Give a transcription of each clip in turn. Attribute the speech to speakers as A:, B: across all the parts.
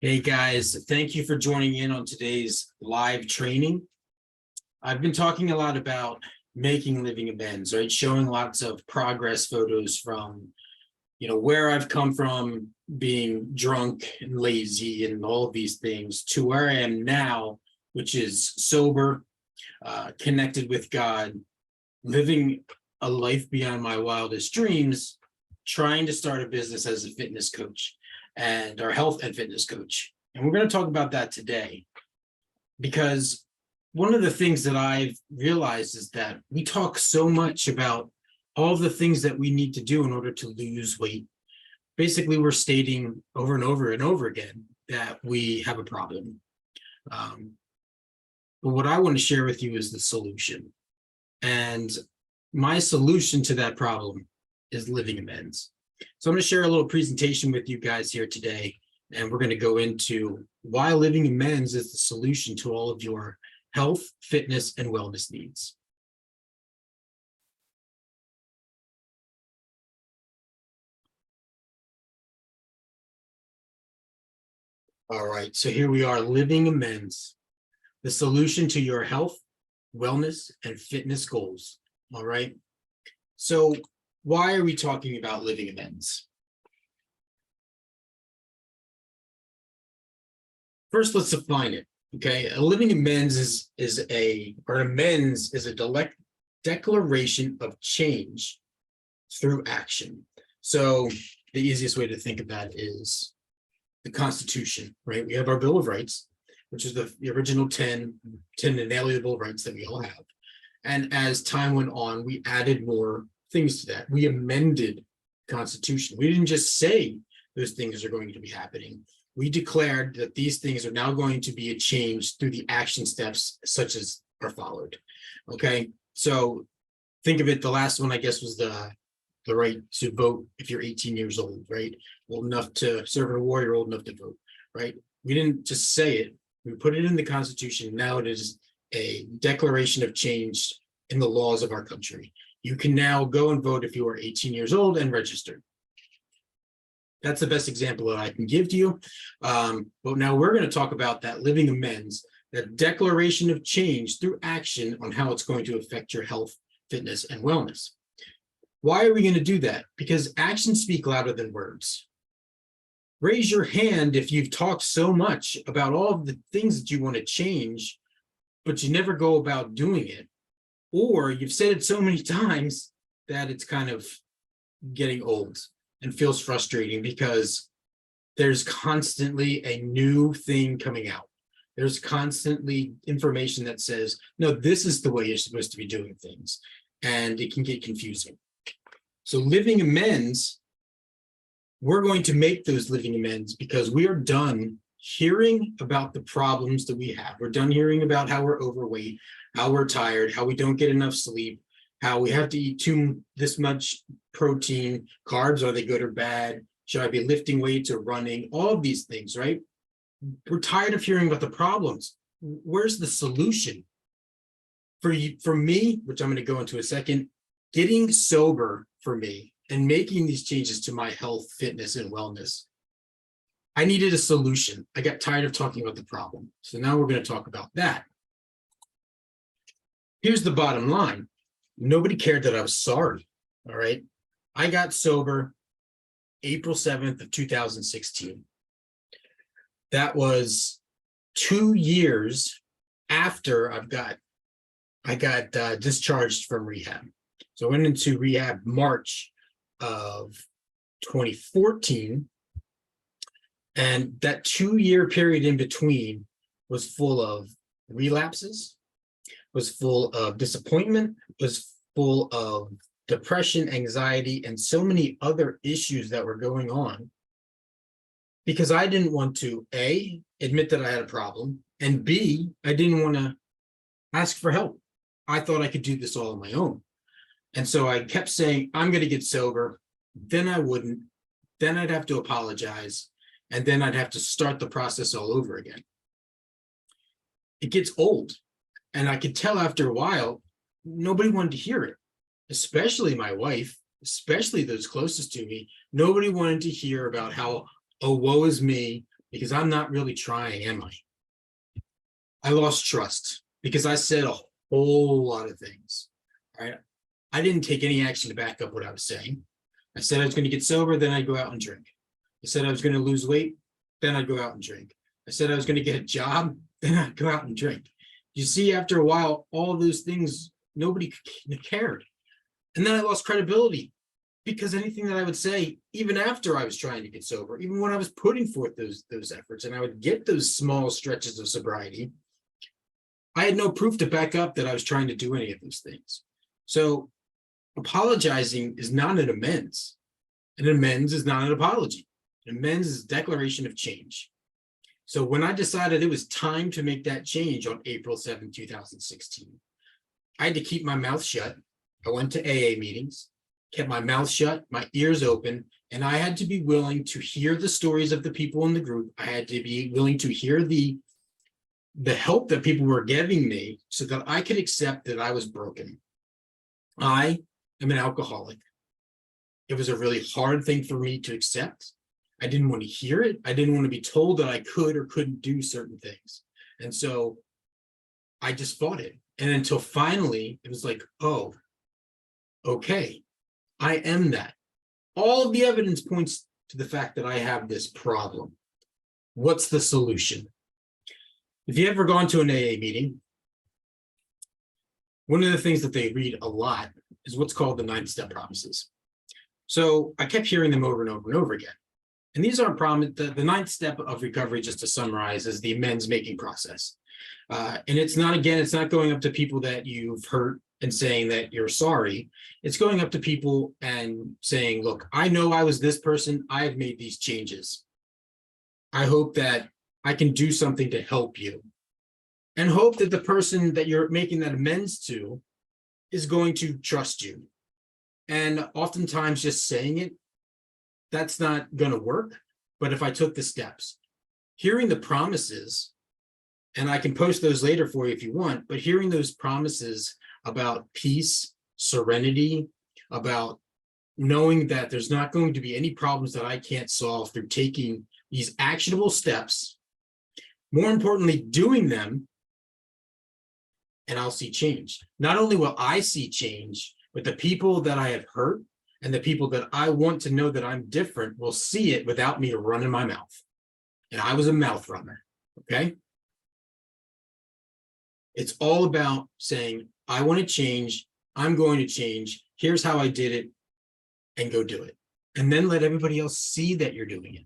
A: Hey guys, thank you for joining in on today's live training. I've been talking a lot about making living amends, right? Showing lots of progress photos from, where I've come from, being drunk and lazy and all of these things, to where I am now, which is sober, connected with God, living a life beyond my wildest dreams, trying to start a business as a fitness coach and our health and fitness coach. And we're going to talk about that today, because one of the things that I've realized is that we talk so much about all the things that we need to do in order to lose weight. Basically, we're stating over and over and over again that we have a problem. But what I want to share with you is the solution. And my solution to that problem is living amends. So I'm going to share a little presentation with you guys here today, and we're going to go into why living amends is the solution to all of your health, fitness, and wellness needs. All right, so here we are, living amends, the solution to your health, wellness, and fitness goals. All right, so why are we talking about living amends? First, let's define it. Okay, a living amends is a declaration of change through action. So the easiest way to think of that is the Constitution, right? We have our Bill of Rights, which is the original 10 inalienable rights that we all have. And as time went on, we added more things to that. We amended the Constitution. We didn't just say those things are going to be happening. We declared that these things are now going to be a change through the action steps such as are followed. Okay, so think of it, the last one, I guess, was the right to vote if you're 18 years old, right? Old enough to serve in a war, you're old enough to vote, right? We didn't just say it, we put it in the Constitution. Now it is a declaration of change in the laws of our country. You can now go and vote if you are 18 years old and registered. That's the best example that I can give to you. But now we're going to talk about that living amends, that declaration of change through action on how it's going to affect your health, fitness, and wellness. Why are we going to do that? Because actions speak louder than words. Raise your hand if you've talked so much about all of the things that you want to change, but you never go about doing it. Or you've said it so many times that it's kind of getting old and feels frustrating because there's constantly a new thing coming out. There's constantly information that says, no, this is the way you're supposed to be doing things. And it can get confusing. So living amends, we're going to make those living amends because we are done hearing about the problems that we have. We're done hearing about how we're overweight, how we're tired, how we don't get enough sleep, how we have to eat this much protein, carbs, are they good or bad? Should I be lifting weights or running? All of these things, right? We're tired of hearing about the problems. Where's the solution? For me, which I'm going to go into a second, getting sober for me and making these changes to my health, fitness, and wellness, I needed a solution. I got tired of talking about the problem. So now we're going to talk about that. Here's the bottom line. Nobody cared that I was sorry, all right? I got sober April 7th of 2016. That was 2 years after I got discharged from rehab. So I went into rehab March of 2014. And that 2-year period in between was full of relapses, was full of disappointment, was full of depression, anxiety, and so many other issues that were going on because I didn't want to, A, admit that I had a problem, and B, I didn't want to ask for help. I thought I could do this all on my own. And so I kept saying, I'm going to get sober. Then I wouldn't. Then I'd have to apologize. And then I'd have to start the process all over again. It gets old. And I could tell after a while, nobody wanted to hear it, especially my wife, especially those closest to me. Nobody wanted to hear about how, oh, woe is me. because I'm not really trying, am I? I lost trust because I said a whole lot of things. All right. I didn't take any action to back up what I was saying. I said I was going to get sober, then I'd go out and drink. I said I was going to lose weight, then I'd go out and drink. I said I was going to get a job, then I'd go out and drink. You see, after a while, all of those things, nobody cared. And then I lost credibility because anything that I would say, even after I was trying to get sober, even when I was putting forth those efforts and I would get those small stretches of sobriety, I had no proof to back up that I was trying to do any of those things. So apologizing is not an amends. An amends is not an apology. An amends is a declaration of change. So when I decided it was time to make that change on April 7, 2016, I had to keep my mouth shut. I went to AA meetings, kept my mouth shut, my ears open, and I had to be willing to hear the stories of the people in the group. I had to be willing to hear the help that people were giving me so that I could accept that I was broken. I am an alcoholic. It was a really hard thing for me to accept. I didn't want to hear it. I didn't want to be told that I could or couldn't do certain things. And so I just fought it. And until finally it was like, oh, okay, I am that. All of the evidence points to the fact that I have this problem. What's the solution? If you ever gone to an AA meeting, one of the things that they read a lot is what's called the 9-step promises. So I kept hearing them over and over and over again. And these aren't promises. The 9th step of recovery, just to summarize, is the amends making process. And it's not going up to people that you've hurt and saying that you're sorry. It's going up to people and saying, look, I know I was this person. I have made these changes. I hope that I can do something to help you. And hope that the person that you're making that amends to is going to trust you. And oftentimes just saying it, that's not going to work. But if I took the steps, hearing the promises, and I can post those later for you if you want, but hearing those promises about peace, serenity, about knowing that there's not going to be any problems that I can't solve through taking these actionable steps, more importantly, doing them, and I'll see change. Not only will I see change, but the people that I have hurt and the people that I want to know that I'm different will see it without me running my mouth. And I was a mouth runner, okay? It's all about saying, I want to change, I'm going to change, here's how I did it, and go do it. And then let everybody else see that you're doing it.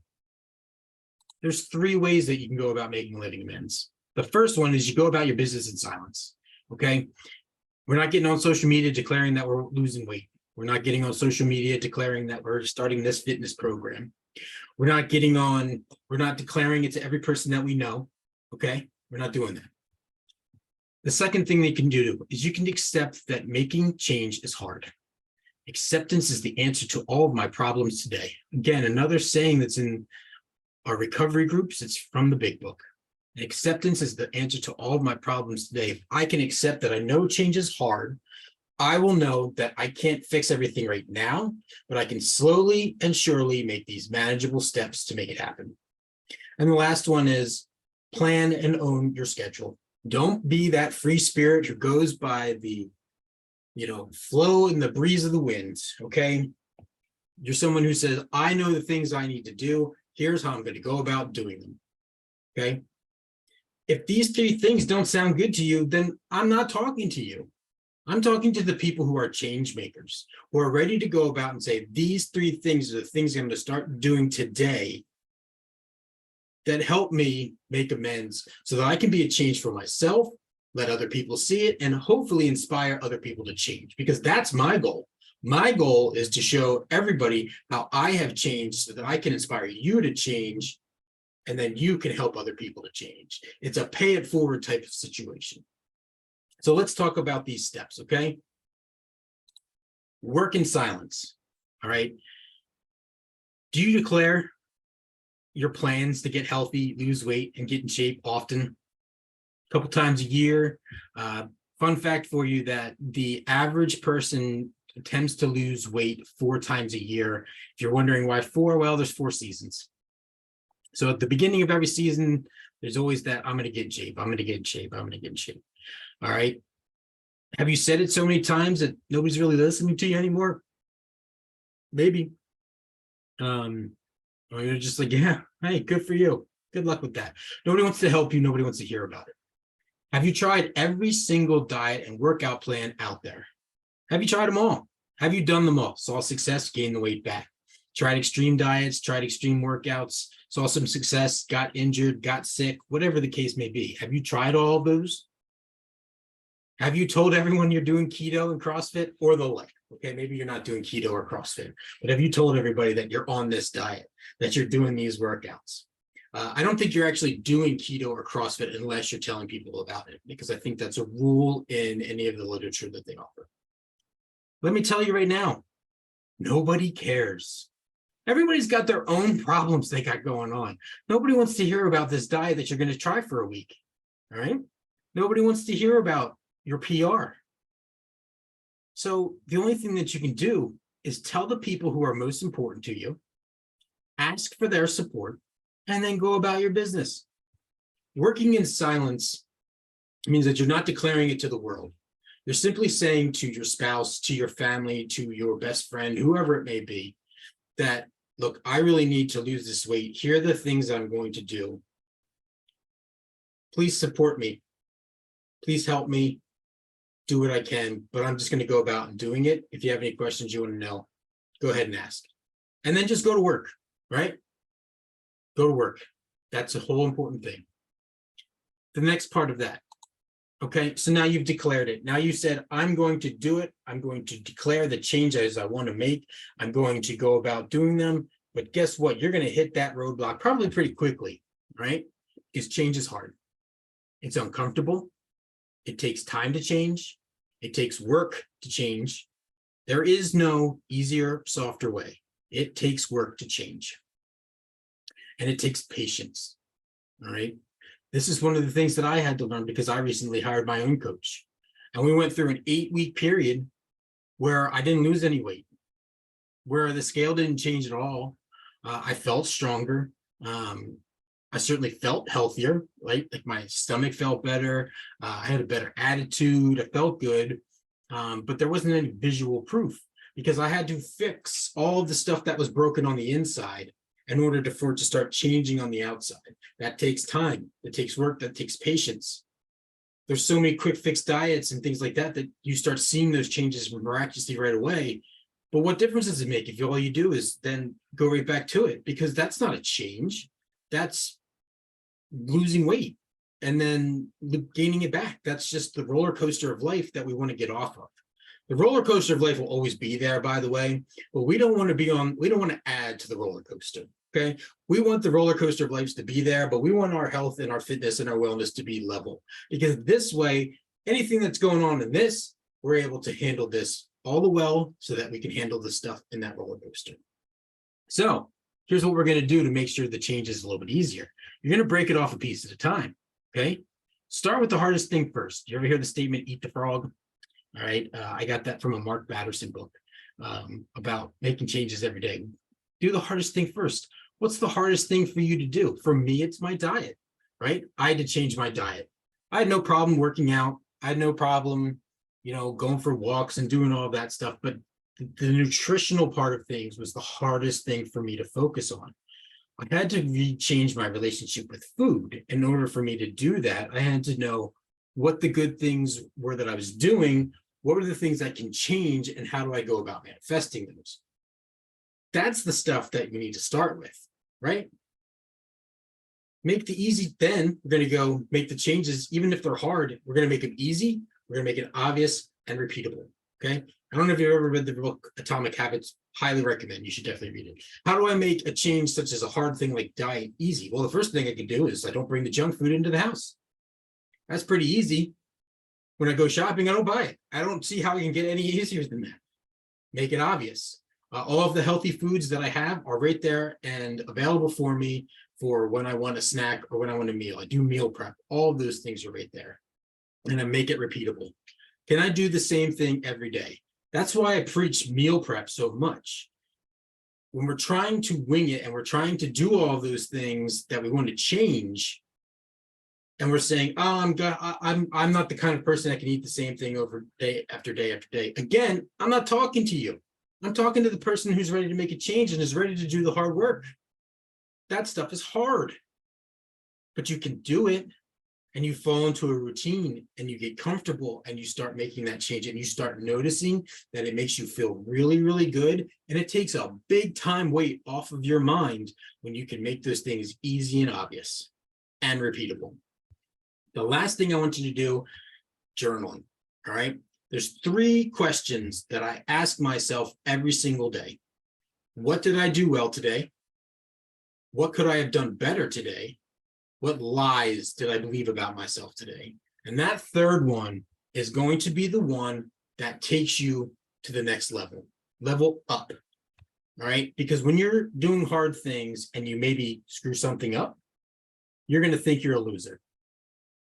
A: There's 3 ways that you can go about making a living amends. The first one is you go about your business in silence, okay? We're not getting on social media declaring that we're losing weight. We're not getting on social media declaring that we're starting this fitness program. We're not declaring it to every person that we know, okay? We're not doing that. The second thing that you can do is you can accept that making change is hard. Acceptance is the answer to all of my problems today. Again, another saying that's in our recovery groups, it's from the big book. Acceptance is the answer to all of my problems today. If I can accept that I know change is hard, I will know that I can't fix everything right now, but I can slowly and surely make these manageable steps to make it happen. And the last one is plan and own your schedule. Don't be that free spirit who goes by the, flow and the breeze of the wind, okay? You're someone who says, I know the things I need to do. Here's how I'm going to go about doing them, okay? If these 3 things don't sound good to you, then I'm not talking to you. I'm talking to the people who are change makers, who are ready to go about and say, these 3 things are the things I'm going to start doing today that help me make amends so that I can be a change for myself, let other people see it, and hopefully inspire other people to change, because that's my goal. My goal is to show everybody how I have changed so that I can inspire you to change, and then you can help other people to change. It's a pay it forward type of situation. So let's talk about these steps, okay? Work in silence, all right? Do you declare your plans to get healthy, lose weight, and get in shape often? A couple times a year. Fun fact for you that the average person attempts to lose weight 4 times a year. If you're wondering why 4, well, there's 4 seasons. So at the beginning of every season, there's always that I'm going to get in shape. I'm going to get in shape. I'm going to get in shape. All right. Have you said it so many times that nobody's really listening to you anymore? Maybe. Or you're just like, yeah, hey, good for you. Good luck with that. Nobody wants to help you. Nobody wants to hear about it. Have you tried every single diet and workout plan out there? Have you tried them all? Have you done them all? Saw success, gained the weight back. Tried extreme diets, tried extreme workouts, saw some success, got injured, got sick, whatever the case may be. Have you tried all of those? Have you told everyone you're doing keto and CrossFit or the like? Okay, maybe you're not doing keto or CrossFit, but have you told everybody that you're on this diet, that you're doing these workouts? I don't think you're actually doing keto or CrossFit unless you're telling people about it, because I think that's a rule in any of the literature that they offer. Let me tell you right now, nobody cares. Everybody's got their own problems they got going on. Nobody wants to hear about this diet that you're going to try for a week. All right. Nobody wants to hear about your PR. So the only thing that you can do is tell the people who are most important to you, ask for their support, and then go about your business. Working in silence means that you're not declaring it to the world. You're simply saying to your spouse, to your family, to your best friend, whoever it may be, that, look, I really need to lose this weight. Here are the things I'm going to do. Please support me. Please help me do what I can, but I'm just going to go about and doing it. If you have any questions you want to know, go ahead and ask. And then just go to work, right? Go to work. That's a whole important thing. The next part of that. Okay, so now you've declared it. Now you said, I'm going to do it. I'm going to declare the changes I want to make. I'm going to go about doing them. But guess what? You're going to hit that roadblock probably pretty quickly, right? Because change is hard. It's uncomfortable. It takes time to change. It takes work to change. There is no easier, softer way. It takes work to change. And it takes patience, all right? This is one of the things that I had to learn because I recently hired my own coach. And we went through an 8-week period where I didn't lose any weight, where the scale didn't change at all. I felt stronger. I certainly felt healthier, right? Like my stomach felt better. I had a better attitude. I felt good. But there wasn't any visual proof because I had to fix all of the stuff that was broken on the inside in order for it to start changing on the outside. That takes time. It takes work. That takes patience. There's so many quick fix diets and things like that that you start seeing those changes miraculously right away. But what difference does it make if all you do is then go right back to it? Because that's not a change. That's losing weight and then gaining it back. That's just the roller coaster of life that we want to get off of. The roller coaster of life will always be there, by the way, but we don't want to be on, we don't want to add to the roller coaster. Okay. We want the roller coaster of life to be there, but we want our health and our fitness and our wellness to be level, because this way, anything that's going on in this, we're able to handle this all the well so that we can handle the stuff in that roller coaster. So here's what we're going to do to make sure the change is a little bit easier. You're going to break it off a piece at a time. Okay. Start with the hardest thing first. You ever hear the statement, eat the frog? All right. I got that from a Mark Batterson book about making changes every day. Do the hardest thing first. What's the hardest thing for you to do? For me, it's my diet, right? I had to change my diet. I had no problem working out. I had no problem, going for walks and doing all that stuff. But the nutritional part of things was the hardest thing for me to focus on. I had to change my relationship with food. In order for me to do that, I had to know what the good things were that I was doing, what are the things I can change, and how do I go about manifesting those? That's the stuff that you need to start with, right? Make the easy, then we're going to go make the changes, even if they're hard, we're going to make them easy, we're going to make it obvious and repeatable, okay? I don't know if you've ever read the book Atomic Habits. Highly recommend. You should definitely read it. How do I make a change such as a hard thing like diet easy? Well, the first thing I can do is I don't bring the junk food into the house. That's pretty easy. When I go shopping, I don't buy it. I don't see how I can get any easier than that. Make it obvious. All of the healthy foods that I have are right there and available for me for when I want a snack or when I want a meal. I do meal prep. All of those things are right there. And I make it repeatable. Can I do the same thing every day? That's why I preach meal prep so much. when we're trying to wing it and we're trying to do all those things that we want to change, and we're saying, oh, I'm not the kind of person that can eat the same thing over day after day after day. Again, I'm not talking to you. I'm talking to the person who's ready to make a change and is ready to do the hard work. That stuff is hard, but you can do it, and you fall into a routine and you get comfortable and you start making that change and you start noticing that it makes you feel really, really good. And it takes a big time weight off of your mind when you can make those things easy and obvious and repeatable. The last thing I want you to do, journaling. All right. There's 3 questions that I ask myself every single day. What did I do well today? What could I have done better today? What lies did I believe about myself today? And that third one is going to be the one that takes you to the next level up. All right. Because when you're doing hard things and you maybe screw something up, you're going to think you're a loser.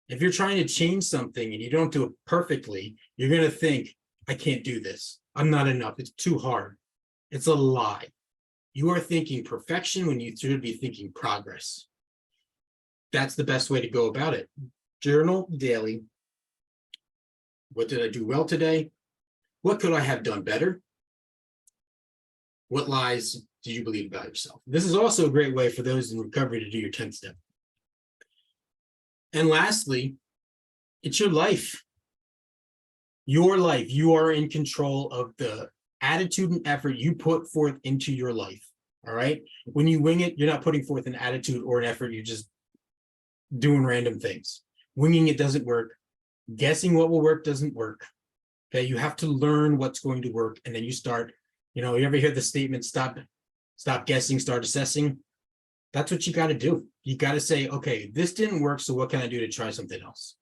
A: If you're trying to change something and you don't do it perfectly, you're going to think, I can't do this. I'm not enough. It's too hard. It's a lie. You are thinking perfection when you should be thinking progress. That's the best way to go about it. Journal daily. What did I do well today? What could I have done better? What lies do you believe about yourself? This is also a great way for those in recovery to do your 10th step. And lastly, it's your life. Your life. You are in control of the attitude and effort you put forth into your life. All right. When you wing it, you're not putting forth an attitude or an effort. You're just doing random things. Winging it doesn't work. Guessing what will work doesn't work. Okay. You have to learn what's going to work. And then you start, you ever hear the statement, stop guessing, start assessing? That's what you got to do. You got to say, okay, this didn't work, so what can I do to try something else?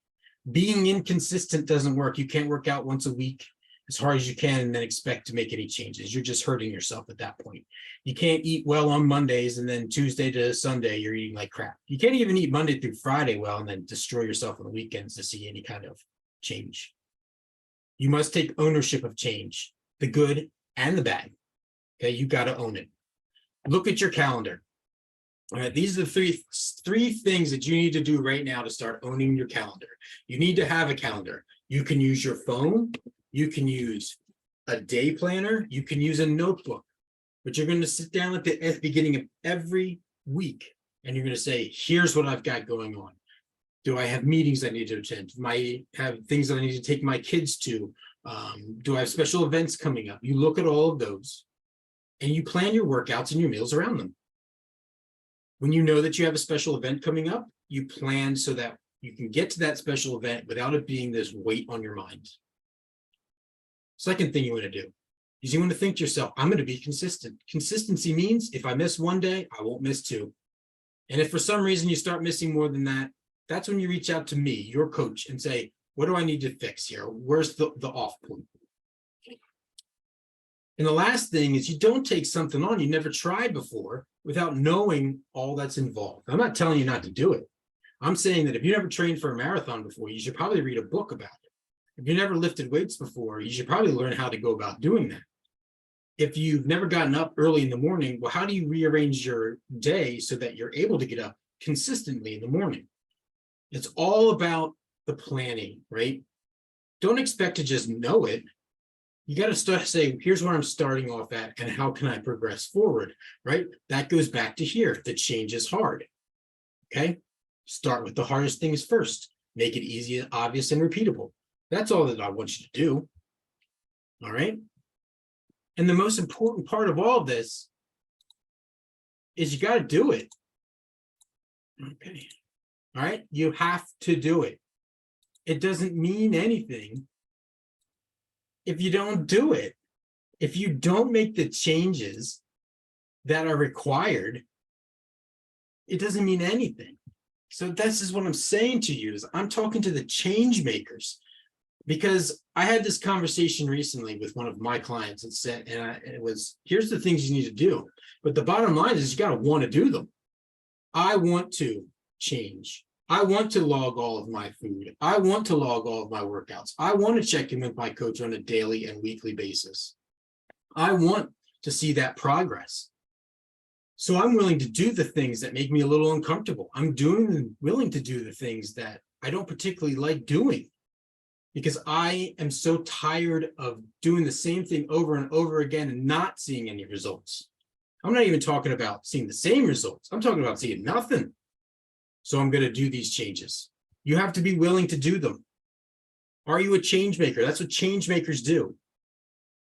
A: Being inconsistent doesn't work. You can't work out once a week as hard as you can and then expect to make any changes. You're just hurting yourself at that point. You can't eat well on Mondays and then Tuesday to Sunday, you're eating like crap. You can't even eat Monday through Friday well and then destroy yourself on the weekends to see any kind of change. You must take ownership of change, the good and the bad. Okay, you got to own it. Look at your calendar. All right, these are the three things that you need to do right now to start owning your calendar. You need to have a calendar. You can use your phone. You can use a day planner. You can use a notebook. But you're going to sit down at the beginning of every week and you're going to say, here's what I've got going on. Do I have meetings I need to attend? Do I have things that I need to take my kids to? Do I have special events coming up? You look at all of those and you plan your workouts and your meals around them. When you know that you have a special event coming up, you plan so that you can get to that special event without it being this weight on your mind. Second thing you want to do is you want to think to yourself, I'm going to be consistent. Consistency means if I miss one day, I won't miss 2. And if for some reason you start missing more than that, that's when you reach out to me, your coach, and say, what do I need to fix here? Where's the off point? And the last thing is you don't take something on you never tried before without knowing all that's involved. I'm not telling you not to do it. I'm saying that if you never trained for a marathon before, you should probably read a book about it. If you never lifted weights before, you should probably learn how to go about doing that. If you've never gotten up early in the morning, well, how do you rearrange your day so that you're able to get up consistently in the morning? It's all about the planning, right? Don't expect to just know it. You got to start saying, here's where I'm starting off at and how can I progress forward, right? That goes back to here. The change is hard, okay? Start with the hardest things first. Make it easy, obvious, and repeatable. That's all that I want you to do, all right? And the most important part of all of this is you got to do it, okay? All right? You have to do it. It doesn't mean anything if you don't do it. If you don't make the changes that are required, it doesn't mean anything. So this is what I'm saying to you is I'm talking to the change makers, because I had this conversation recently with one of my clients and said, it was, here's the things you need to do. But the bottom line is you got to want to do them. I want to change. I want to log all of my food. I want to log all of my workouts. I want to check in with my coach on a daily and weekly basis. I want to see that progress. So I'm willing to do the things that make me a little uncomfortable. Willing to do the things that I don't particularly like doing, because I am so tired of doing the same thing over and over again and not seeing any results. I'm not even talking about seeing the same results. I'm talking about seeing nothing. So I'm going to do these changes. You have to be willing to do them. Are you a change maker? That's what change makers do.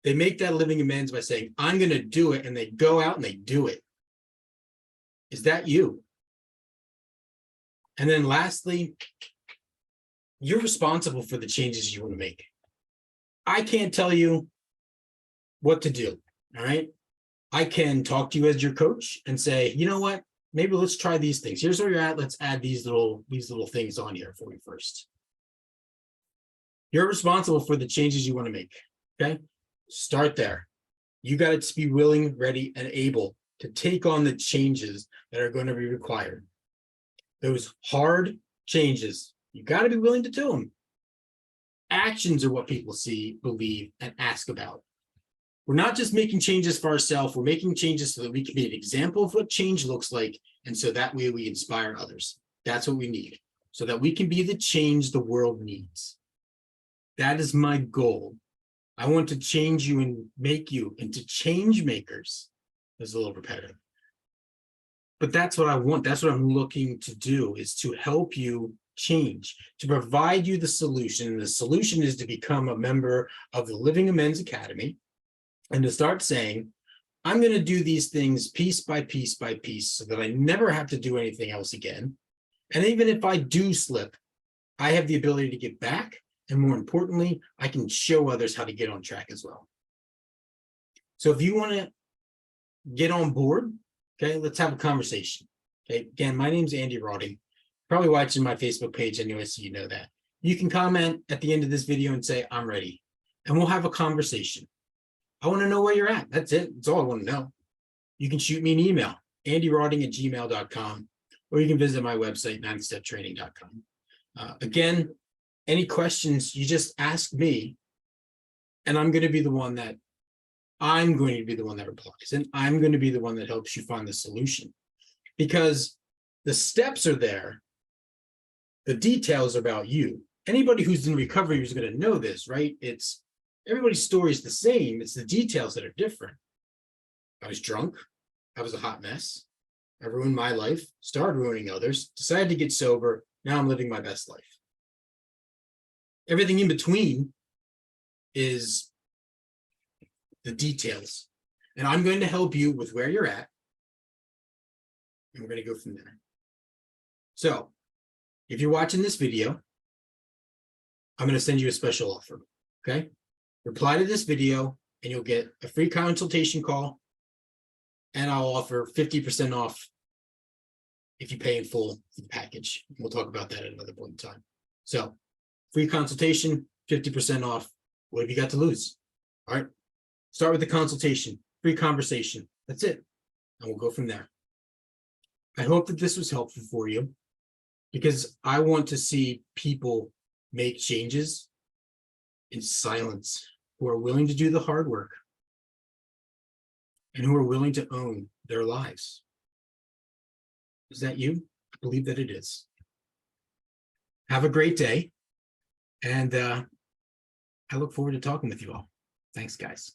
A: They make that living amends by saying, I'm going to do it, and they go out and they do it. Is that you? And then lastly, you're responsible for the changes you want to make. I can't tell you what to do, all right? I can talk to you as your coach and say, you know what? Maybe let's try these things. Here's where you're at. Let's add these little things on here for you first. You're responsible for the changes you want to make, okay? Start there. You got to be willing, ready, and able to take on the changes that are going to be required. Those hard changes, you got to be willing to do them. Actions are what people see, believe, and ask about. We're not just making changes for ourselves. We're making changes so that we can be an example of what change looks like. And so that way we inspire others. That's what we need, so that we can be the change the world needs. That is my goal. I want to change you and make you into change makers. It's a little repetitive, but that's what I want. That's what I'm looking to do, is to help you change, to provide you the solution. And the solution is to become a member of the Living Amends Academy and to start saying, I'm going to do these things piece by piece by piece so that I never have to do anything else again. And even if I do slip, I have the ability to get back. And more importantly, I can show others how to get on track as well. So if you want to get on board, okay, let's have a conversation. Okay, again, my name's Andy Roding. Probably watching my Facebook page anyway, so you know that. You can comment at the end of this video and say, I'm ready. And we'll have a conversation. I want to know where you're at. That's it. That's all I want to know. You can shoot me an email, andyroding@gmail.com, or you can visit my website, 9steptraining.com. Again, any questions, you just ask me, and I'm going to be the one that replies, and I'm going to be the one that helps you find the solution, because the steps are there. The details are about you. Anybody who's in recovery is going to know this, right? Everybody's story is the same. It's the details that are different. I was drunk. I was a hot mess. I ruined my life, started ruining others, decided to get sober. Now I'm living my best life. Everything in between is the details. And I'm going to help you with where you're at. And we're going to go from there. So if you're watching this video, I'm going to send you a special offer. Okay? Reply to this video and you'll get a free consultation call. And I'll offer 50% off if you pay in full for the package. We'll talk about that at another point in time. So free consultation, 50% off. What have you got to lose? All right. Start with the consultation, free conversation. That's it. And we'll go from there. I hope that this was helpful for you, because I want to see people make changes in silence, who are willing to do the hard work and who are willing to own their lives. Is that you? I believe that it is. Have a great day. And I look forward to talking with you all. Thanks, guys.